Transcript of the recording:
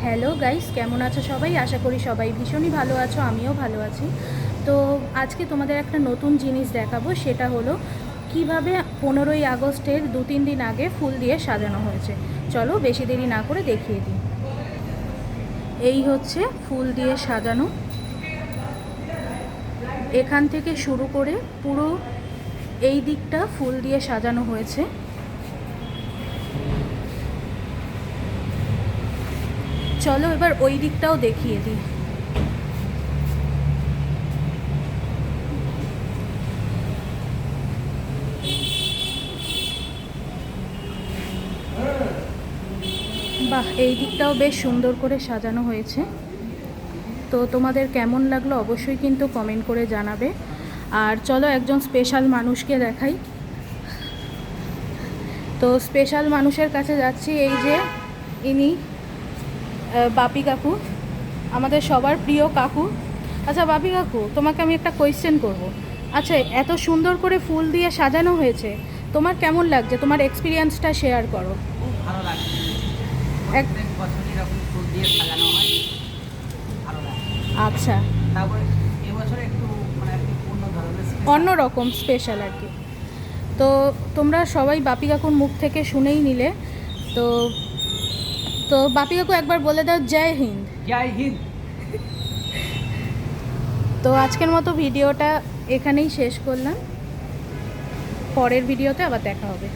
Hello guys, কেমন আছো সবাই? আশা করি সবাই ভীষণই ভালো আছো, আমিও ভালো আছি। তো আজকে তোমাদের একটা নতুন জিনিস দেখাবো, সেটা হলো কিভাবে 15ই আগস্টের 2-3 দিন আগে ফুল দিয়ে সাজানো হয়েছে। চলো বেশি দেরি না করে দেখিয়ে দিই। এই হচ্ছে ফুল দিয়ে সাজানো, এখান থেকে শুরু করে পুরো এই দিকটা ফুল দিয়ে সাজানো হয়েছে। চলো এবার ওই দিকটাও দেখিয়ে দিই। বাহ, এই দিকটাও বেশ সুন্দর করে সাজানো হয়েছে। তো তোমাদের কেমন লাগলো অবশ্যই কিন্তু কমেন্ট করে জানাবে। আর চলো একজন স্পেশাল মানুষকে দেখাই। তো স্পেশাল মানুষের কাছে যাচ্ছি, এই যে ইনি বাপি কাকু, আমাদের সবার প্রিয় কাকু। আচ্ছা বাপি কাকু, তোমাকে আমি একটা কোয়েশ্চেন করব। আচ্ছা, এত সুন্দর করে ফুল দিয়ে সাজানো হয়েছে, তোমার কেমন লাগছে? তোমার এক্সপিরিয়েন্সটা শেয়ার করো। খুব ভালো লাগছে। এক প্রত্যেক বছর এরকম ফুল দিয়ে সাজানো হয়, খুব ভালো লাগে। আচ্ছা, তারপরে এবছরে একটু মানে আর কি অন্য ধরনের অন্য রকম স্পেশাল আর কি। তো তোমরা সবাই বাপি কাকুর মুখ থেকে শুনেই নিলে। তো তো বাপি কাকু একবার বলে দাও জয় হিন্দ। জয় হিন্দ। তো আজকের মতো ভিডিওটা এখানেই শেষ করলাম, পরের ভিডিওতে আবার দেখা হবে।